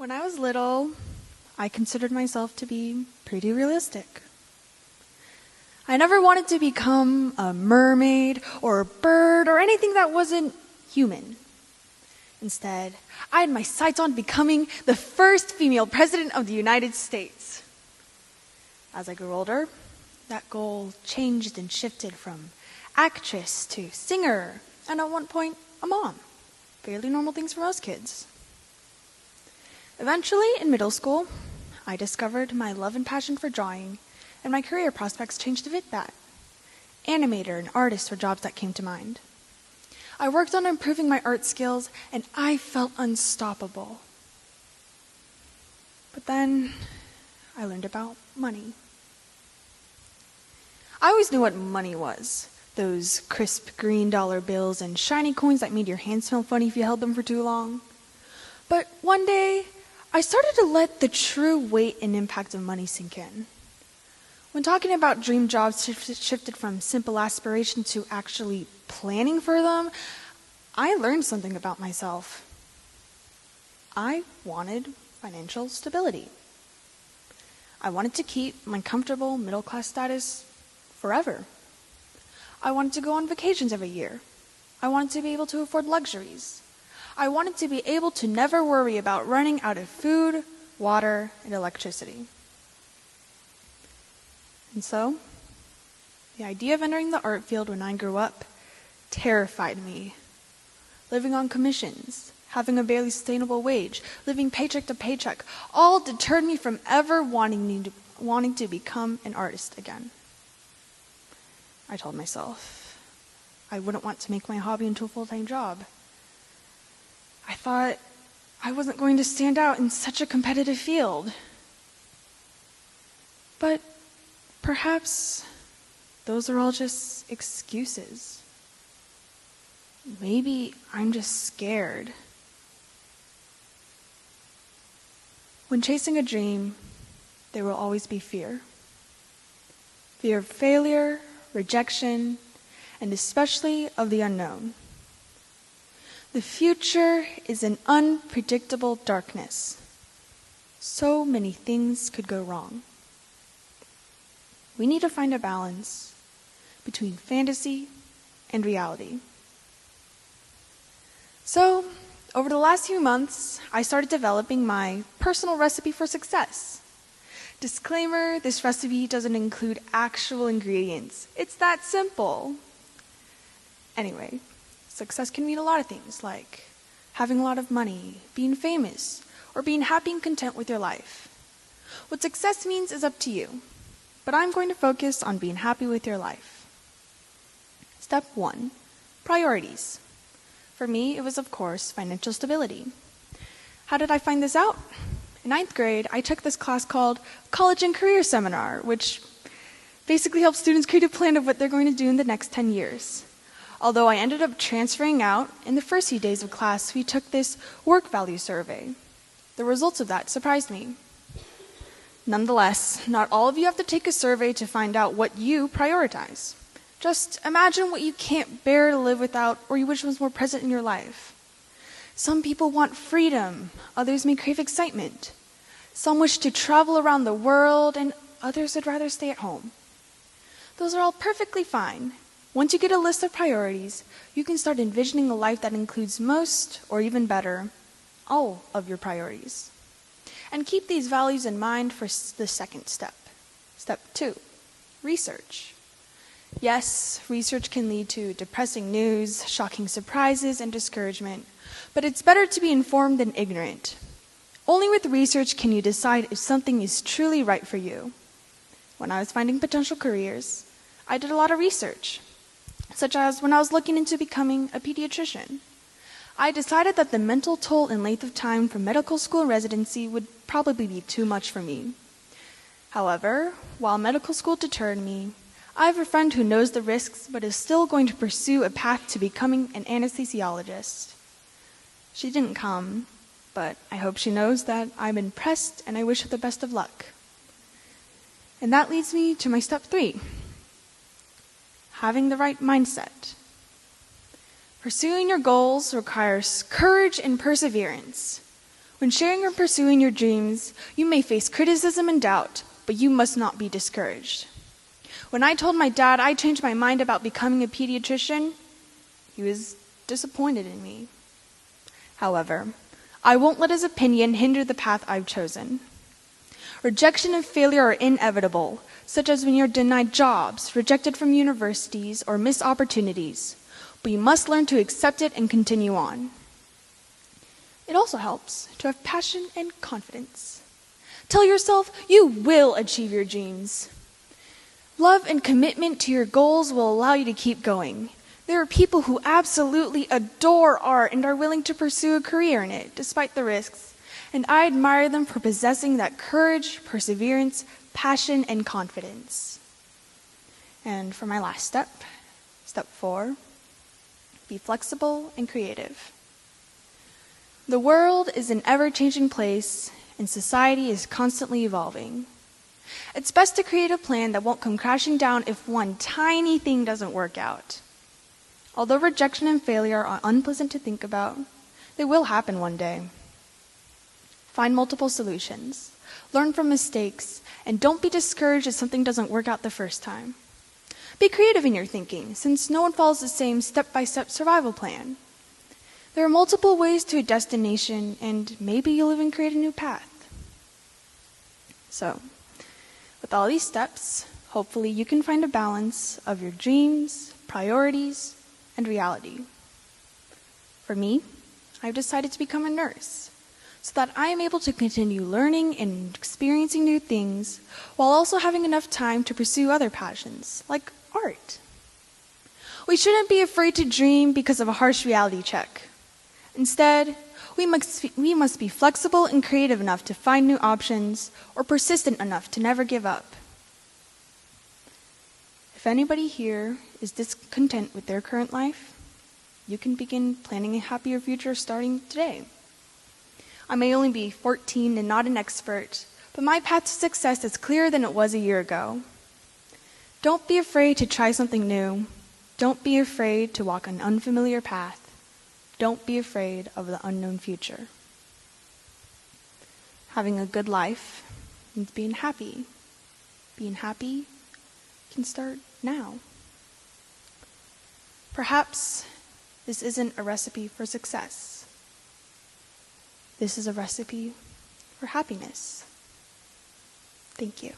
When I was little, I considered myself to be pretty realistic. I never wanted to become a mermaid or a bird or anything that wasn't human. Instead, I had my sights on becoming the first female president of the United States. As I grew older, that goal changed and shifted from actress to singer, and at one point, a mom. Fairly normal things for most kids. Eventually, in middle school, I discovered my love and passion for drawing, and my career prospects changed to fit that. Animator and artist were jobs that came to mind. I worked on improving my art skills, and I felt unstoppable. But then, I learned about money. I always knew what money was. Those crisp green dollar bills and shiny coins that made your hands smell funny if you held them for too long. But one day, I started to let the true weight and impact of money sink in. When talking about dream jobs shifted from simple aspiration to actually planning for them, I learned something about myself. I wanted financial stability. I wanted to keep my comfortable middle-class status forever. I wanted to go on vacations every year. I wanted to be able to afford luxuries. I wanted to be able to never worry about running out of food, water, and electricity. And so, the idea of entering the art field when I grew up terrified me. Living on commissions, having a barely sustainable wage, living paycheck to paycheck, all deterred me from ever wanting to become an artist again. I told myself I wouldn't want to make my hobby into a full-time job. I thought I wasn't going to stand out in such a competitive field. But perhaps those are all just excuses. Maybe I'm just scared. When chasing a dream, there will always be fear. Fear of failure, rejection, and especially of the unknown. The future is an unpredictable darkness. So many things could go wrong. We need to find a balance between fantasy and reality. So, over the last few months, I started developing my personal recipe for success. Disclaimer, this recipe doesn't include actual ingredients. It's that simple. Anyway, success can mean a lot of things, like having a lot of money, being famous, or being happy and content with your life. What success means is up to you, but I'm going to focus on being happy with your life. Step 1, priorities. For me, it was, of course, financial stability. How did I find this out? In 9th grade, I took this class called College and Career Seminar, which basically helps students create a plan of what they're going to do in the next 10 years. Although I ended up transferring out, in the first few days of class, we took this work value survey. The results of that surprised me. Nonetheless, not all of you have to take a survey to find out what you prioritize. Just imagine what you can't bear to live without or you wish was more present in your life. Some people want freedom, others may crave excitement. Some wish to travel around the world, and others would rather stay at home. Those are all perfectly fine. Once you get a list of priorities, you can start envisioning a life that includes most, or even better, all of your priorities. And keep these values in mind for the second step. Step 2, research. Yes, research can lead to depressing news, shocking surprises, and discouragement, but it's better to be informed than ignorant. Only with research can you decide if something is truly right for you. When I was finding potential careers, I did a lot of research, such as when I was looking into becoming a pediatrician. I decided that the mental toll and length of time for medical school residency would probably be too much for me. However, while medical school deterred me, I have a friend who knows the risks but is still going to pursue a path to becoming an anesthesiologist. She didn't come, but I hope she knows that I'm impressed and I wish her the best of luck. And that leads me to my step 3, having the right mindset. Pursuing your goals requires courage and perseverance. When sharing or pursuing your dreams, you may face criticism and doubt, but you must not be discouraged. When I told my dad I changed my mind about becoming a pediatrician, he was disappointed in me. However, I won't let his opinion hinder the path I've chosen. Rejection and failure are inevitable, such as when you're denied jobs, rejected from universities, or miss opportunities, but you must learn to accept it and continue on. It also helps to have passion and confidence. Tell yourself you will achieve your dreams. Love and commitment to your goals will allow you to keep going. There are people who absolutely adore art and are willing to pursue a career in it, despite the risks, and I admire them for possessing that courage, perseverance, passion, and confidence. And for my last step, step 4, be flexible and creative. The world is an ever-changing place, and society is constantly evolving. It's best to create a plan that won't come crashing down if one tiny thing doesn't work out. Although rejection and failure are unpleasant to think about, they will happen one day. Find multiple solutions, learn from mistakes, and don't be discouraged if something doesn't work out the first time. Be creative in your thinking, since no one follows the same step-by-step survival plan. There are multiple ways to a destination, and maybe you'll even create a new path. So, with all these steps, hopefully you can find a balance of your dreams, priorities, and reality. For me, I've decided to become a nurse, so that I am able to continue learning and experiencing new things, while also having enough time to pursue other passions, like art. We shouldn't be afraid to dream because of a harsh reality check. Instead, we must be flexible and creative enough to find new options, or persistent enough to never give up. If anybody here is discontent with their current life, you can begin planning a happier future starting today. I may only be 14 and not an expert, but my path to success is clearer than it was a year ago. Don't be afraid to try something new. Don't be afraid to walk an unfamiliar path. Don't be afraid of the unknown future. Having a good life means being happy. Being happy can start now. Perhaps this isn't a recipe for success. This is a recipe for happiness. Thank you.